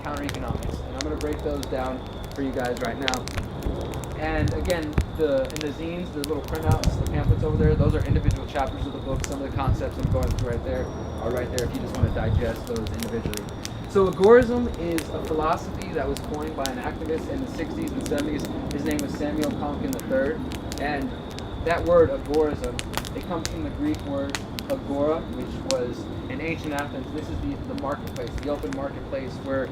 counter-economics. And I'm going to break those down for you guys right now. And again, in the zines, the little printouts, the pamphlets over there, those are individual chapters of the book. Some of the concepts I'm going through right there are right there if you just want to digest those individually. So Agorism is a philosophy that was coined by an activist in the 60s and 70s. His name was Samuel Konkin III. And that word, agorism, it comes from the Greek word agora, which was in ancient Athens. This is the marketplace, the open marketplace where,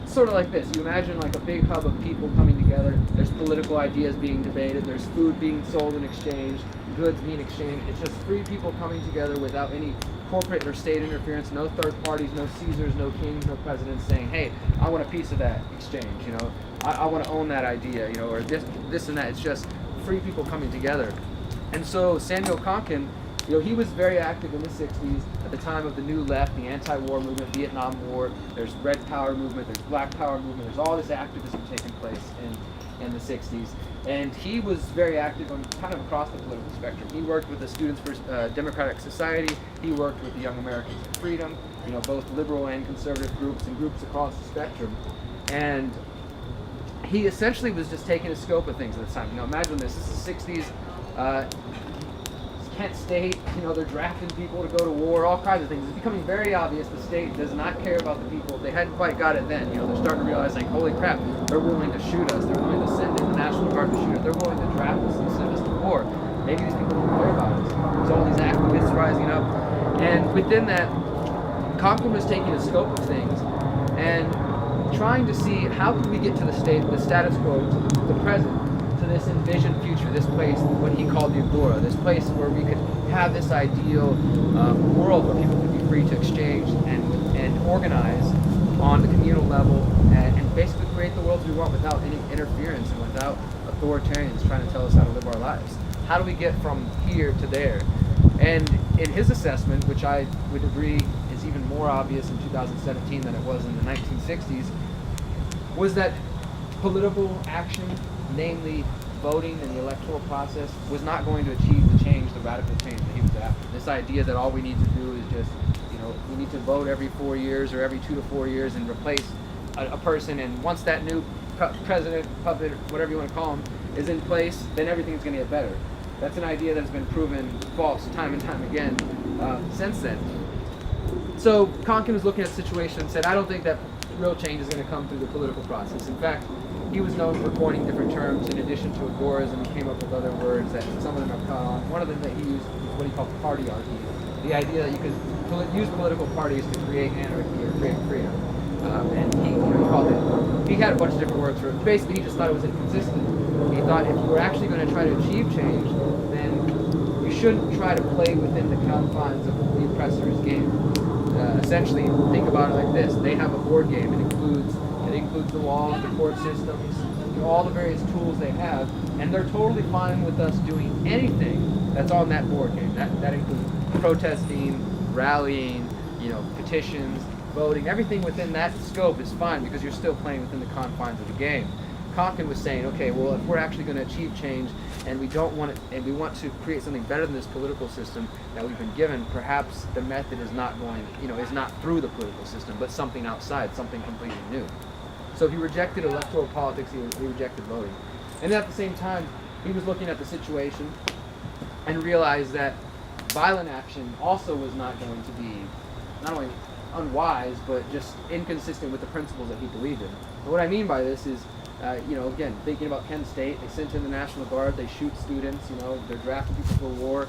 sort of like this, you imagine like a big hub of people coming together. There's political ideas being debated, there's food being sold and exchanged, goods being exchanged. It's just free people coming together without any corporate or state interference, no third parties, no Caesars, no kings, no presidents saying, hey, I want a piece of that exchange, you know, I want to own that idea, you know, or this and that. It's just free people coming together. And so Samuel Konkin, you know, he was very active in the 60s at the time of the New Left, the anti-war movement, Vietnam War. There's Red Power movement, there's Black Power movement. There's all this activism taking place in the 60s. And he was very active on kind of across the political spectrum. He worked with the Students for Democratic Society. He worked with the Young Americans for Freedom, you know, both liberal and conservative groups and groups across the spectrum. And he essentially was just taking a scope of things at the time. You know, imagine this is the 60s. Kent State, you know, they're drafting people to go to war, all kinds of things. It's becoming very obvious the state does not care about the people. They hadn't quite got it then. You know, they're starting to realize, like, holy crap, they're willing to shoot us. They're willing to send in the National Guard to shoot us. They're willing to draft us and send us to war. Maybe these people don't care about us. There's all these activists rising up. And within that, Konkin was taking a scope of things and trying to see how could we get to the status quo, to the present, to this envisioned future, this place, what he called the Agora, this place where we could have this ideal world where people could be free to exchange and organize on the communal level and basically create the worlds we want without any interference and without authoritarians trying to tell us how to live our lives. How do we get from here to there? And in his assessment, which I would agree is even more obvious in 2017 than it was in the 1960s, was that political action, namely voting and the electoral process, was not going to achieve the change, the radical change that he was after. This idea that all we need to do is just, you know, we need to vote every 4 years or every 2 to 4 years and replace a person, and once that new president, puppet, whatever you want to call him, is in place, then everything's going to get better. That's an idea that's been proven false time and time again since then. So Konkin was looking at the situation and said, I don't think that real change is going to come through the political process. In fact, he was known for coining different terms in addition to agorism. He came up with other words that some of them have caught on. One of them that he used was what he called partyarchy. The idea that you could use political parties to create anarchy or create freedom. And he had a bunch of different words for it. Basically, he just thought it was inconsistent. He thought if you were actually going to try to achieve change, then you shouldn't try to play within the confines of the oppressor's game. Essentially, think about it like this. They have a board game. It includes the laws, the court systems, you know, all the various tools they have, and they're totally fine with us doing anything that's on that board game. That includes protesting, rallying, you know, petitions, voting. Everything within that scope is fine because you're still playing within the confines of the game. Konkin was saying, okay, well, if we're actually going to achieve change and we don't want it, and we want to create something better than this political system that we've been given, perhaps the method is not going, you know, is not through the political system, but something outside, something completely new. So he rejected electoral politics, he rejected voting. And at the same time, he was looking at the situation and realized that violent action also was not going to be not only unwise, but just inconsistent with the principles that he believed in. And what I mean by this is, you know, again, thinking about Kent State, they sent in the National Guard, they shoot students, you know, they're drafting people for war.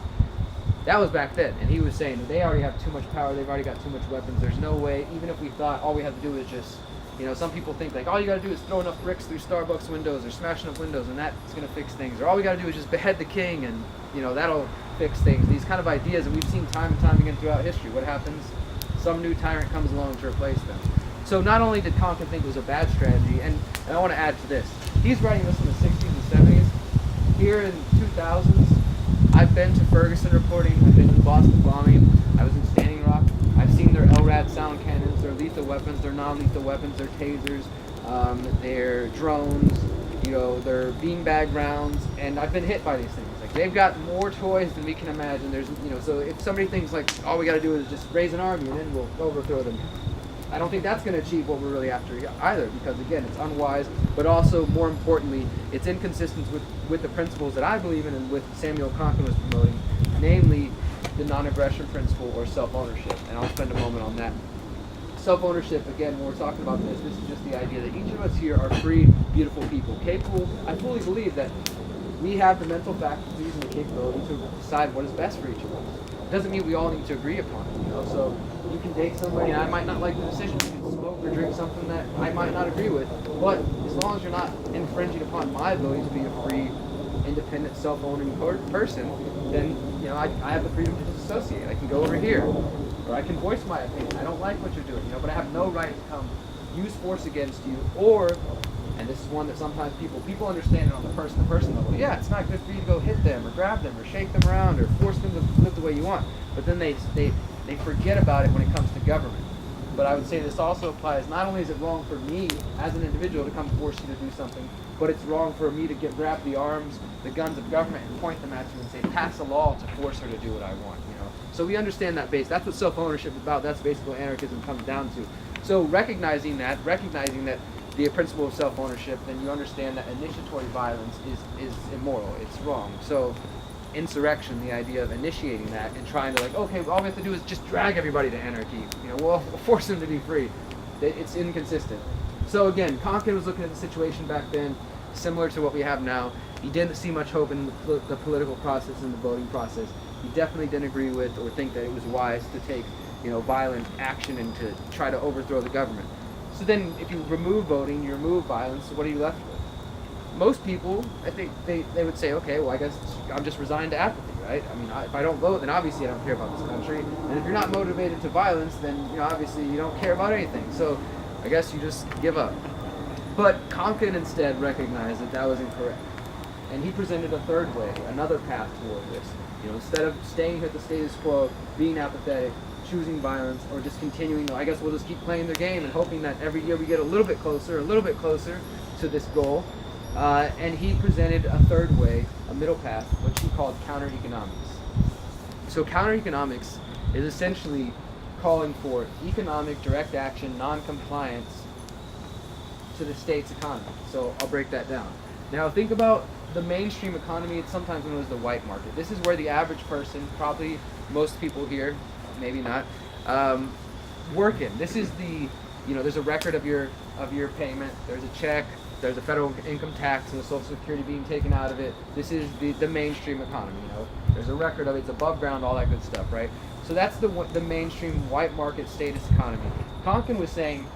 That was back then, and he was saying that they already have too much power, they've already got too much weapons, there's no way, even if we thought all we have to do is just, you know, some people think like all you gotta do is throw enough bricks through Starbucks windows or smash enough windows and that's gonna fix things, or all we gotta do is just behead the king and, you know, that'll fix things. These kind of ideas, and we've seen time and time again throughout history. What happens? Some new tyrant comes along to replace them. So not only did Konkin think it was a bad strategy, and I want to add to this, he's writing this in the 60s and 70s. Here in 2000s, I've been to Ferguson reporting, I've been to the Boston bombing, I was in Standing Rock, I've seen their LRAD sound cannons, their lethal weapons, their non-lethal weapons, their tasers, their drones, you know, their beanbag rounds, and I've been hit by these things. Like, they've got more toys than we can imagine. There's, you know, so if somebody thinks like all we got to do is just raise an army and then we'll overthrow them, I don't think that's going to achieve what we're really after either, because again, it's unwise, but also more importantly, it's inconsistent with the principles that I believe in and with Samuel Konkin was promoting, namely the non-aggression principle or self-ownership. And I'll spend a moment on that. Self-ownership, again, when we're talking about this is just the idea that each of us here are free, beautiful people, capable. I fully believe that we have the mental faculties and the capability to decide what is best for each of us. It doesn't mean we all need to agree upon it, you know. So you can date somebody and I might not like the decision. You can smoke or drink something that I might not agree with. But as long as you're not infringing upon my ability to be a free, independent, self-owning person, then you know I have the freedom to disassociate. I can go over here, or I can voice my opinion. I don't like what you're doing, you know, but I have no right to come use force against you, or, and this is one that sometimes people understand it on the person-to-person level. Yeah, it's not good for you to go hit them or grab them or shake them around or force them to live the way you want. But then they forget about it when it comes to government. But I would say this also applies, not only is it wrong for me as an individual to come force you to do something, but it's wrong for me to grab the arms, the guns of government and point them at you and say, pass a law to force her to do what I want, you know. So we understand that base. That's what self-ownership is about. That's basically what anarchism comes down to. So recognizing that the principle of self-ownership, then you understand that initiatory violence is immoral. It's wrong. So insurrection, the idea of initiating that and trying to okay, all we have to do is just drag everybody to anarchy. You know, we'll force them to be free. It's inconsistent. So again, Konkin was looking at the situation back then, similar to what we have now. He didn't see much hope in the political process and the voting process. He definitely didn't agree with or think that it was wise to take, you know, violent action and to try to overthrow the government. So then if you remove voting, you remove violence, so what are you left with? Most people, I think they would say, okay, well, I guess I'm just resigned to apathy, right? I mean, if I don't vote, then obviously I don't care about this country. And if you're not motivated to violence, then, you know, obviously you don't care about anything. So I guess you just give up. But Konkin instead recognized that that was incorrect. And he presented a third way, another path toward this. You know, instead of staying at the status quo, being apathetic, choosing violence, or just continuing, I guess we'll just keep playing the game and hoping that every year we get a little bit closer to this goal. And he presented a third way, a middle path, which he called counter-economics. So counter-economics is essentially calling for economic direct action, non-compliance to the state's economy. So I'll break that down. Now think about the mainstream economy. It's sometimes known as the white market. This is where the average person, probably most people here, maybe not, work in. This is the, you know, there's a record of your payment. There's a check. There's a federal income tax and a Social Security being taken out of it. This is the mainstream economy, you know. There's a record of it. It's above ground, all that good stuff, right? So that's the mainstream white market status economy. Konkin was saying,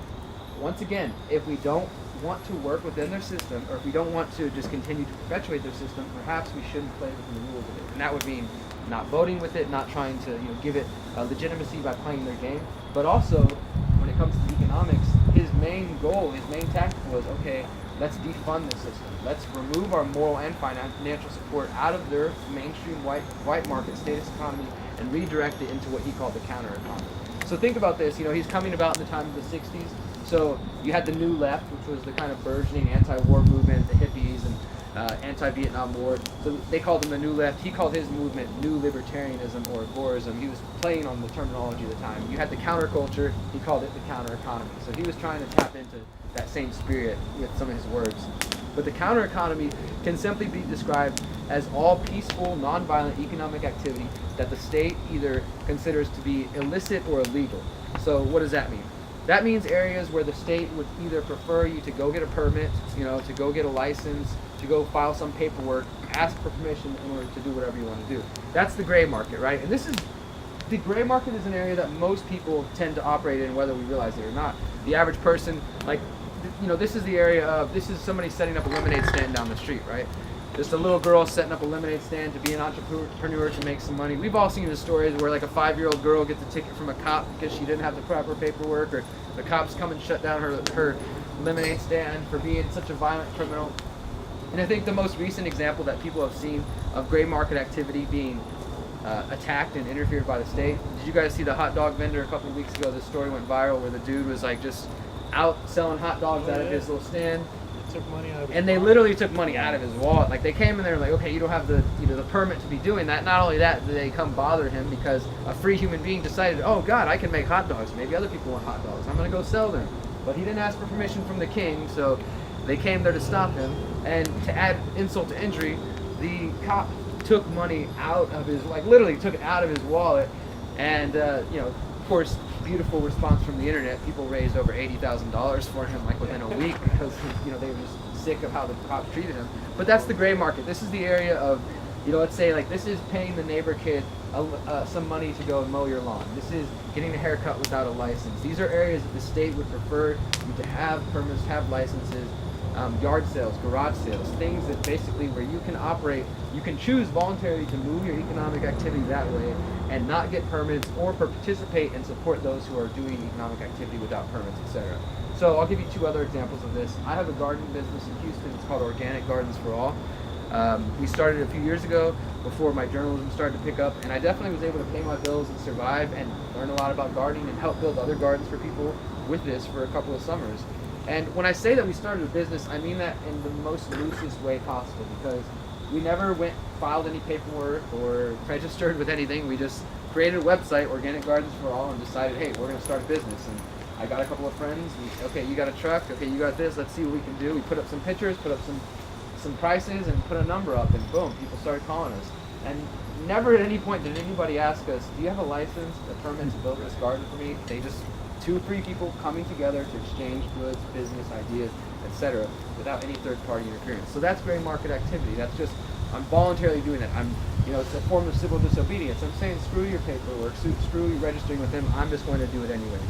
once again, if we don't want to work within their system, or if we don't want to just continue to perpetuate their system, perhaps we shouldn't play within the rules of it. And that would mean not voting with it, not trying to, you know, give it legitimacy by playing their game. But also, when it comes to economics, his main goal, his main tactic was, okay, let's defund the system. Let's remove our moral and financial support out of their mainstream white market status economy and redirect it into what he called the counter economy. So think about this, you know, he's coming about in the time of the 60s. So you had the New Left, which was the kind of burgeoning anti-war movement, the hippies and anti-Vietnam War. So they called them the New Left. He called his movement New Libertarianism or Agorism. He was playing on the terminology of the time. You had the counterculture. He called it the counter economy. So he was trying to tap into that same spirit with some of his words. But the counter economy can simply be described as all peaceful, nonviolent economic activity that the state either considers to be illicit or illegal. So what does that mean? That means areas where the state would either prefer you to go get a permit, you know, to go get a license, to go file some paperwork, ask for permission in order to do whatever you want to do. That's the gray market, right? And the gray market is an area that most people tend to operate in, whether we realize it or not. The average person, like, you know, this is the area of, this is somebody setting up a lemonade stand down the street, right? Just a little girl setting up a lemonade stand to be an entrepreneur to make some money. We've all seen the stories where like a 5-year-old girl gets a ticket from a cop because she didn't have the proper paperwork, or the cops come and shut down her lemonade stand for being such a violent criminal. And I think the most recent example that people have seen of gray market activity being attacked and interfered by the state. Did you guys see the hot dog vendor a couple of weeks ago? This story went viral where the dude was like just out selling hot dogs out of his little stand. took money out of his And they wallet? literally took money out of his wallet. Like, they came in there like, okay, you don't have the the permit to be doing that. Not only that, they come bother him because a free human being decided, oh God, I can make hot dogs. Maybe other people want hot dogs. I'm gonna go sell them. But he didn't ask for permission from the king, so they came there to stop him. And to add insult to injury, the cop took money out of his, like literally took it out of his wallet. And of course, beautiful response from the internet. People raised over $80,000 for him like within a week because they were just sick of how the cops treated him. But that's the gray market. This is the area of, let's say like this is paying the neighbor kid some money to go and mow your lawn. This is getting a haircut without a license. These are areas that the state would prefer you to have permits, have licenses. Yard sales, garage sales, things that basically where you can operate, you can choose voluntarily to move your economic activity that way and not get permits or participate and support those who are doing economic activity without permits, etc. So I'll give you two other examples of this. I have a garden business in Houston. It's called Organic Gardens for All. We started a few years ago before my journalism started to pick up, and I definitely was able to pay my bills and survive and learn a lot about gardening and help build other gardens for people with this for a couple of summers. And when I say that we started a business, I mean that in the most loosest way possible, because we never filed any paperwork or registered with anything. We just created a website, Organic Gardens for All, and decided, hey, we're going to start a business. And I got a couple of friends. Okay, you got a truck. Okay, you got this. Let's see what we can do. We put up some pictures, put up some prices, and put a number up, and boom, people started calling us. And never at any point did anybody ask us, do you have a license, a permit to build this garden for me? They just 2 or 3 people coming together to exchange goods, business ideas, etc., without any third-party interference. So that's gray market activity. That's just, I'm voluntarily doing it. It's a form of civil disobedience. I'm saying screw your paperwork, screw you registering with him. I'm just going to do it anyways.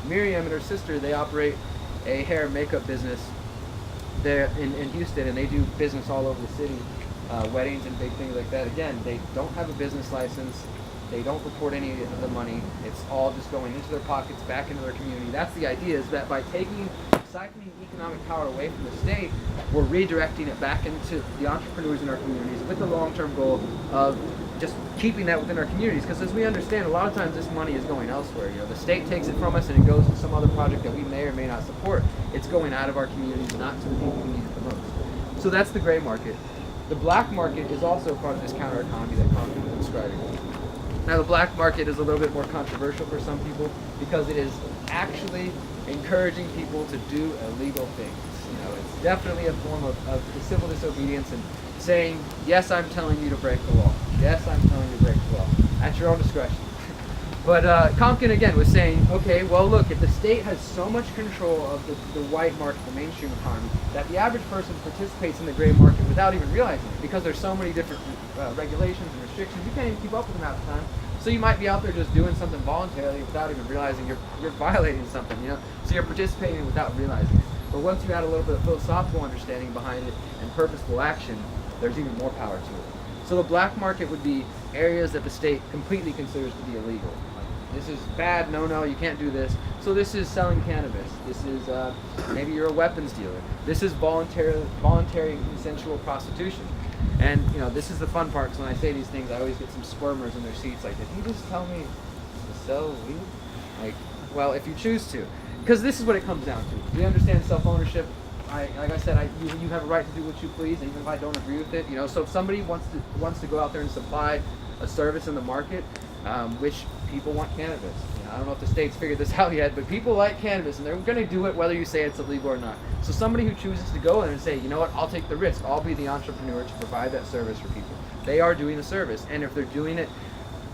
Miriam and her sister, they operate a hair and makeup business there in Houston, and they do business all over the city, weddings and big things like that. Again, they don't have a business license. They don't report any of the money. It's all just going into their pockets, back into their community. That's the idea, is that by siphoning economic power away from the state, we're redirecting it back into the entrepreneurs in our communities with the long-term goal of just keeping that within our communities. Because as we understand, a lot of times this money is going elsewhere. The state takes it from us and it goes to some other project that we may or may not support. It's going out of our communities, not to the people who need it the most. So that's the gray market. The black market is also part of this counter economy that Konkin was describing. Now, the black market is a little bit more controversial for some people because it is actually encouraging people to do illegal things. It's definitely a form of civil disobedience and saying, yes, I'm telling you to break the law. Yes, I'm telling you to break the law. At your own discretion. But Konkin, again, was saying, okay, well, look, if the state has so much control of the white market, the mainstream economy, that the average person participates in the gray market without even realizing it, because there's so many different regulations and restrictions, you can't even keep up with them half the time. So you might be out there just doing something voluntarily without even realizing you're violating something, So you're participating without realizing it. But once you add a little bit of philosophical understanding behind it and purposeful action, there's even more power to it. So the black market would be areas that the state completely considers to be illegal. This is bad, no, you can't do this. So this is selling cannabis. This is, maybe you're a weapons dealer. This is voluntary and consensual prostitution. And, this is the fun part, because when I say these things, I always get some squirmers in their seats, like, did he just tell me to sell weed? Like, well, if you choose to. Because this is what it comes down to. We understand self-ownership. Like I said, you have a right to do what you please, even if I don't agree with it. So if somebody wants to go out there and supply a service in the market, which people want cannabis. I don't know if the state's figured this out yet, but people like cannabis, and they're going to do it whether you say it's illegal or not. So somebody who chooses to go in and say, you know what, I'll take the risk. I'll be the entrepreneur to provide that service for people. They are doing the service, and if they're doing it,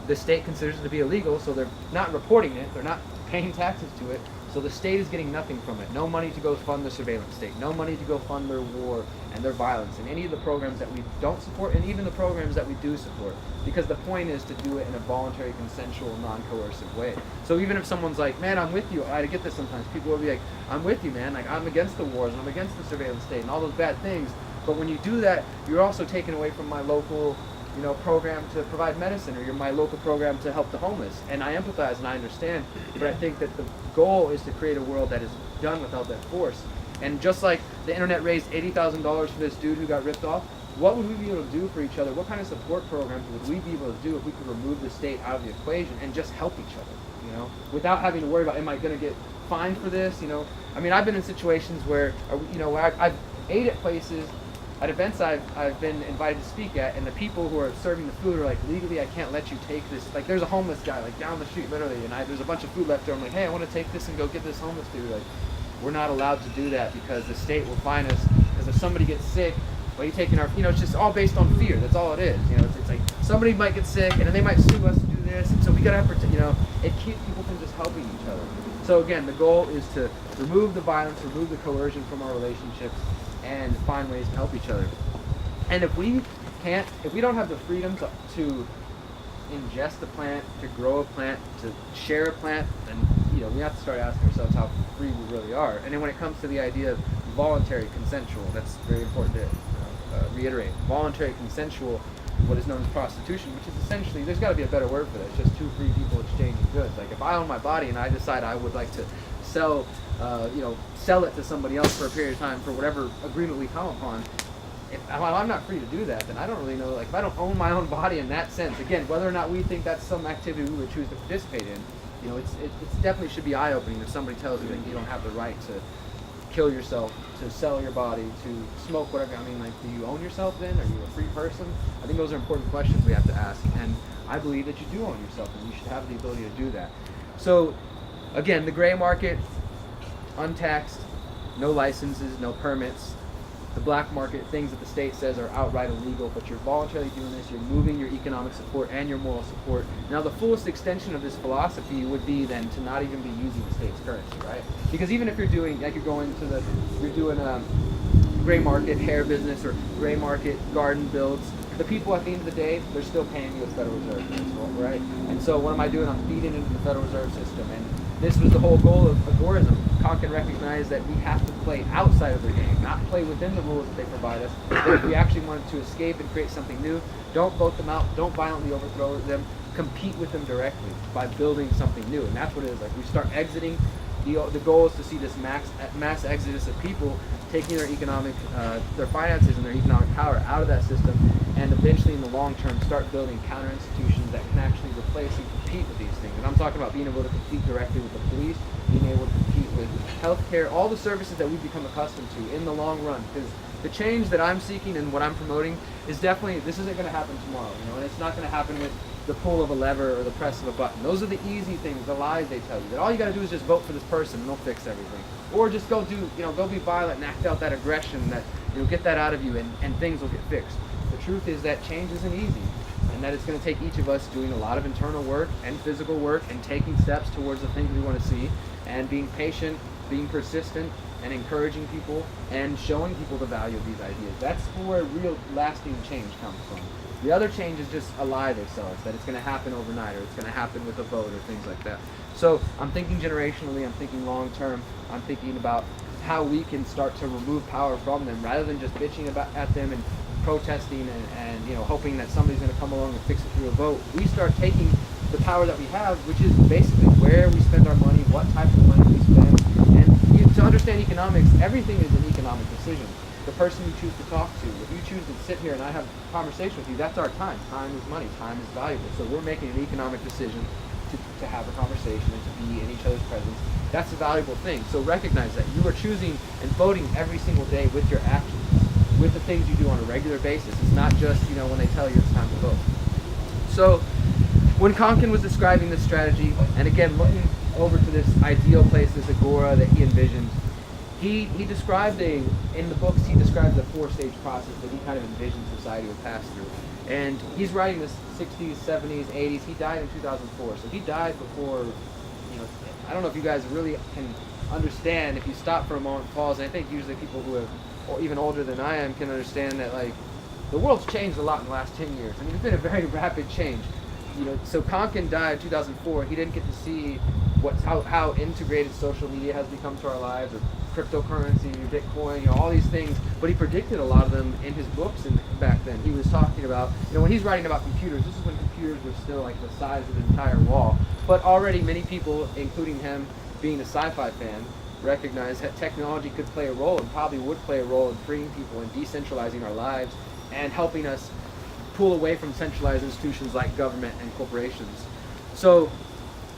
the state considers it to be illegal, so they're not reporting it. They're not paying taxes to it. So the state is getting nothing from it. No money to go fund the surveillance state. No money to go fund their war and their violence and any of the programs that we don't support, and even the programs that we do support. Because the point is to do it in a voluntary, consensual, non-coercive way. So even if someone's like, man, I'm with you. I get this sometimes. People will be like, I'm with you, man. Like, I'm against the wars, and I'm against the surveillance state and all those bad things. But when you do that, you're also taken away from my local program to provide medicine, or my local program to help the homeless. And I empathize and I understand, but I think that the goal is to create a world that is done without that force. And just like the internet raised $80,000 for this dude who got ripped off, what would we be able to do for each other? What kind of support programs would we be able to do if we could remove the state out of the equation and just help each other, without having to worry about, am I going to get fined for this, you know. I mean, I've been in situations where, you know, I've ate at places, at events I've been invited to speak at, and the people who are serving the food are like, legally, I can't let you take this. Like, there's a homeless guy, like, down the street, literally, and there's a bunch of food left there. I'm like, hey, I want to take this and go get this homeless dude. Like, we're not allowed to do that because the state will fine us. Because if somebody gets sick, well, you're taking our, you know, it's just all based on fear. That's all it is. You know, it's like somebody might get sick, and then they might sue us to do this, and so we gotta have, you know, it keeps people from just helping each other. So again, the goal is to remove the violence, remove the coercion from our relationships, and find ways to help each other. And if we don't have the freedom to ingest a plant, to grow a plant, to share a plant, then, you know, we have to start asking ourselves how free we really are. And then when it comes to the idea of voluntary, consensual, that's very important to reiterate. Voluntary, consensual, what is known as prostitution, which is essentially, there's got to be a better word for that. It's just two free people exchanging goods. Like, if I own my body and I decide I would like to sell it to somebody else for a period of time for whatever agreement we come upon, if I'm not free to do that, then I don't really know, like, if I don't own my own body in that sense, again, whether or not we think that's some activity we would choose to participate in, you know, it definitely should be eye-opening if somebody tells you that you don't have the right to kill yourself, to sell your body, to smoke, whatever. I mean, like, do you own yourself then? Are you a free person? I think those are important questions we have to ask, and I believe that you do own yourself, and you should have the ability to do that. So, again, the gray market, untaxed, no licenses, no permits. The black market, things that the state says are outright illegal, but you're voluntarily doing this, you're moving your economic support and your moral support. Now, the fullest extension of this philosophy would be then to not even be using the state's currency, right? Because even if you're doing, like, you're doing a gray market hair business or gray market garden builds, the people at the end of the day, they're still paying you with Federal Reserve, right? And so what am I doing? I'm feeding into the Federal Reserve system. And this was the whole goal of Agorism. Konkin recognized that we have to play outside of their game, not play within the rules that they provide us. But if we actually wanted to escape and create something new, don't vote them out, don't violently overthrow them, compete with them directly by building something new. And that's what it is. Like, we start exiting. The goal is to see this mass exodus of people taking their economic, their finances and their economic power out of that system, and eventually in the long term start building counter institutions that can actually replace and compete with these things. And I'm talking about being able to compete directly with the police, being able to compete with healthcare, all the services that we've become accustomed to in the long run. Because the change that I'm seeking and what I'm promoting is definitely, this isn't going to happen tomorrow, you know, and it's not going to happen with the pull of a lever or the press of a button. Those are the easy things, the lies they tell you, that all you got to do is just vote for this person and they'll fix everything. Or just go be violent and act out that aggression, that, you know, get that out of you and things will get fixed. The truth is that change isn't easy, and that it's going to take each of us doing a lot of internal work and physical work and taking steps towards the things we want to see, and being patient, being persistent, and encouraging people and showing people the value of these ideas. That's where real lasting change comes from. The other change is just a lie they sell us, that it's going to happen overnight or it's going to happen with a vote or things like that. So I'm thinking generationally, I'm thinking long term, I'm thinking about how we can start to remove power from them rather than just bitching at them and protesting and you know, hoping that somebody's going to come along and fix it through a vote. We start taking the power that we have, which is basically where we spend our money, what type of money we spend, and to understand economics, everything is an economic decision. The person you choose to talk to, if you choose to sit here and I have a conversation with you, that's our time. Time is money. Time is valuable. So we're making an economic decision to have a conversation and to be in each other's presence. That's a valuable thing. So recognize that you are choosing and voting every single day with your actions, with the things you do on a regular basis. It's not just, you know, when they tell you it's time to vote. So when Konkin was describing this strategy, and again looking over to this ideal place, this agora that he envisioned, he described in the books, he describes a 4-stage process that he kind of envisioned society would pass through. And he's writing this 60s, 70s, 80s. He died in 2004. So he died before, you know, I don't know if you guys really can understand, if you stop for a moment and pause, and I think usually people who are even older than I am can understand that, like, the world's changed a lot in the last 10 years. I mean, it's been a very rapid change. You know, so Konkin died in 2004. He didn't get to see how integrated social media has become to our lives, or cryptocurrency, Bitcoin, you know, all these things. But he predicted a lot of them in his books. And back then, he was talking about, you know, when he's writing about computers, this is when computers were still like the size of the entire wall. But already many people, including him, being a sci-fi fan, recognized that technology could play a role, and probably would play a role, in freeing people and decentralizing our lives and helping us pull away from centralized institutions like government and corporations. So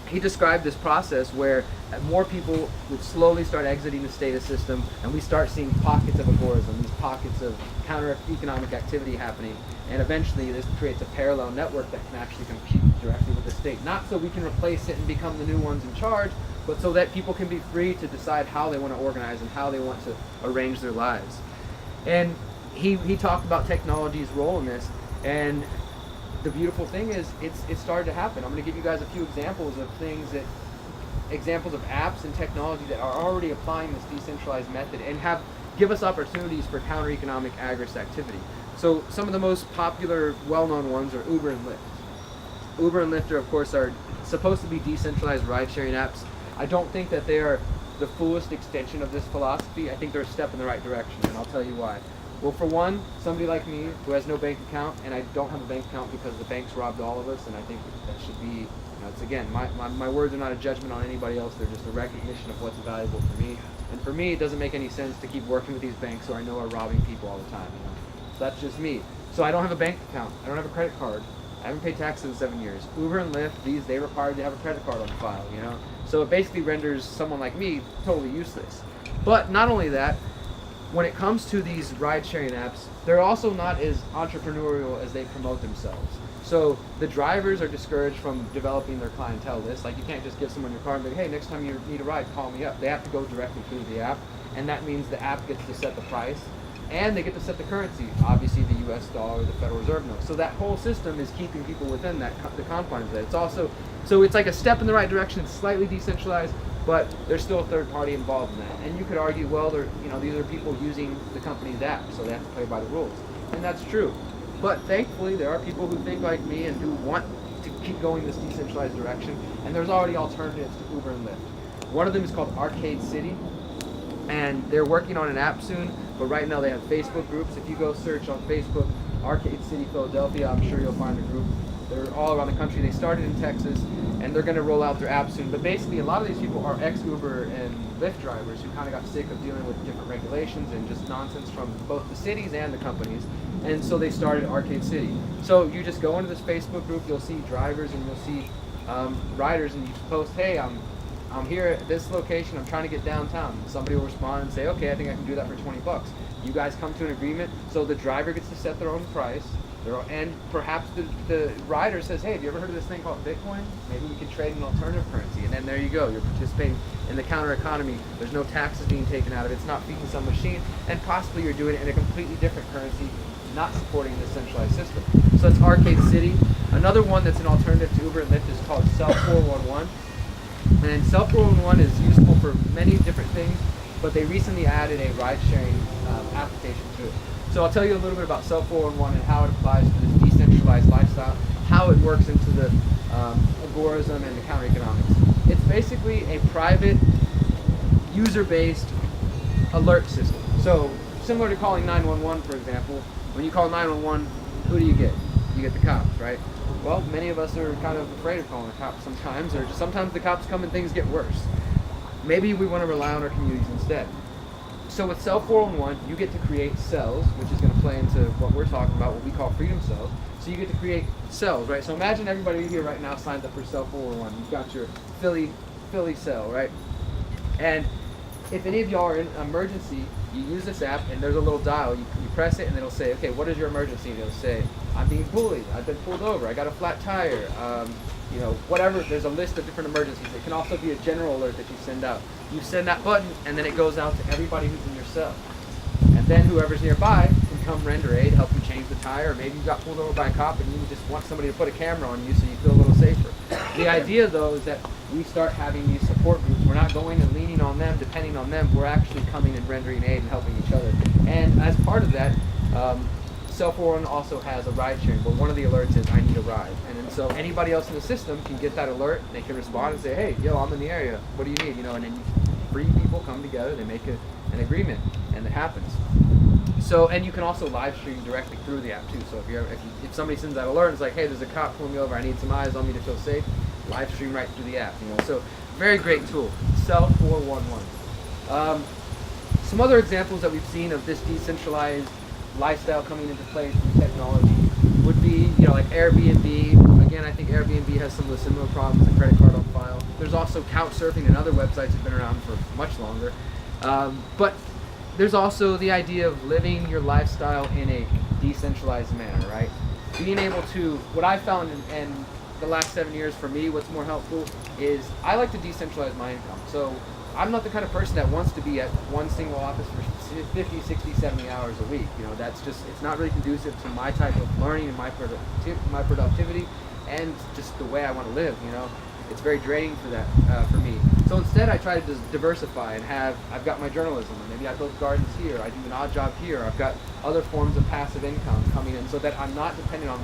he described this process where more people would slowly start exiting the status system, and we start seeing pockets of agorism, these pockets of counter-economic activity happening, and eventually this creates a parallel network that can actually compete directly with the state. Not so we can replace it and become the new ones in charge, but so that people can be free to decide how they want to organize and how they want to arrange their lives. And he talked about technology's role in this, and the beautiful thing is it started to happen. I'm going to give you guys a few examples of examples of apps and technology that are already applying this decentralized method and give us opportunities for counter-economic agorist activity. So some of the most popular, well-known ones are Uber and Lyft. Uber and Lyft, of course, are supposed to be decentralized ride-sharing apps. I don't think that they are the fullest extension of this philosophy. I think they're a step in the right direction, and I'll tell you why. Well, for one, somebody like me who has no bank account, and I don't have a bank account because the banks robbed all of us, and I think that should be, it's again, my words are not a judgment on anybody else, they're just a recognition of what's valuable for me. And for me, it doesn't make any sense to keep working with these banks who I know are robbing people all the time. So that's just me. So I don't have a bank account, I don't have a credit card, I haven't paid taxes in 7 years. Uber and Lyft, they require to have a credit card on file, So it basically renders someone like me totally useless. But not only that, when it comes to these ride-sharing apps, they're also not as entrepreneurial as they promote themselves. So the drivers are discouraged from developing their clientele list. Like, you can't just give someone your car and be like, hey, next time you need a ride, call me up. They have to go directly through the app, and that means the app gets to set the price, and they get to set the currency, obviously the US dollar, the Federal Reserve note. So that whole system is keeping people within the confines of that. It's also, so it's like a step in the right direction. It's slightly decentralized, but there's still a third party involved in that. And you could argue, well, these are people using the company's app, so they have to play by the rules. And that's true. But thankfully, there are people who think like me and who want to keep going this decentralized direction, and there's already alternatives to Uber and Lyft. One of them is called Arcade City, and they're working on an app soon, but right now they have Facebook groups. If you go search on Facebook, Arcade City Philadelphia, I'm sure you'll find a group. They're all around the country. They started in Texas, and they're going to roll out their app soon. But basically, a lot of these people are ex-Uber and Lyft drivers who kind of got sick of dealing with different regulations and just nonsense from both the cities and the companies. And so they started Arcade City. So you just go into this Facebook group, you'll see drivers and you'll see riders, and you post, hey, I'm here at this location, I'm trying to get downtown. Somebody will respond and say, okay, I think I can do that for 20 bucks. You guys come to an agreement, so the driver gets to set their own price, and perhaps the rider says, hey, have you ever heard of this thing called Bitcoin? Maybe we could trade an alternative currency. And then there you go, you're participating in the counter economy. There's no taxes being taken out of it, it's not feeding some machine, and possibly you're doing it in a completely different currency, not supporting the centralized system. So that's Arcade City. Another one that's an alternative to Uber and Lyft is called Self 411. And Self 411 is useful for many different things, but they recently added a ride-sharing application to it. So I'll tell you a little bit about Self 411 and how it applies to this decentralized lifestyle, how it works into the agorism and the counter economics. It's basically a private, user-based alert system. So similar to calling 911, for example, when you call 911, who do you get? You get the cops, right? Well, many of us are kind of afraid of calling the cops sometimes, or just sometimes the cops come and things get worse. Maybe we want to rely on our communities instead. So with Self 411, you get to create cells, which is going to play into what we're talking about, what we call freedom cells. So you get to create cells, right? So imagine everybody here right now signed up for Self 411. You've got your Philly cell, right? And if any of y'all are in an emergency, you use this app, and there's a little dial. You press it, and it'll say, okay, what is your emergency? And it'll say, I'm being bullied. I've been pulled over. I got a flat tire. Whatever. There's a list of different emergencies. It can also be a general alert that you send out. You send that button, and then it goes out to everybody who's in your cell. And then whoever's nearby can come render aid, help you change the tire, or maybe you got pulled over by a cop and you just want somebody to put a camera on you so you feel a little safer. The idea, though, is that we start having these support groups. We're not going and leaning on them, depending on them. We're actually coming and rendering aid and helping each other. And as part of that, Self 411 also has a ride sharing, where one of the alerts is, I need a ride. And then so anybody else in the system can get that alert, they can respond and say, hey, yo, I'm in the area, what do you need? And then three people come together, they make an agreement, and it happens. So, and you can also live stream directly through the app too. So if somebody sends that alert and it's like, hey, there's a cop pulling me over, I need some eyes on me to feel safe, live stream right through the app. So very great tool. Self 411. Some other examples that we've seen of this decentralized lifestyle coming into play through technology would be, like Airbnb. again, I think Airbnb has some of the similar problems, a credit card on file. There's also couch surfing and other websites that have been around for much longer. But there's also the idea of living your lifestyle in a decentralized manner, right? Being able to, what I found in the last 7 years for me, what's more helpful is I like to decentralize my income. So I'm not the kind of person that wants to be at one single office for 50, 60, 70 hours a week. You know, that's just, it's not really conducive to my type of learning and my productivity and just the way I want to live, you know. It's very draining for me. So instead I try to just diversify and I've got my journalism, and maybe I build gardens here, I do an odd job here, I've got other forms of passive income coming in so that I'm not dependent on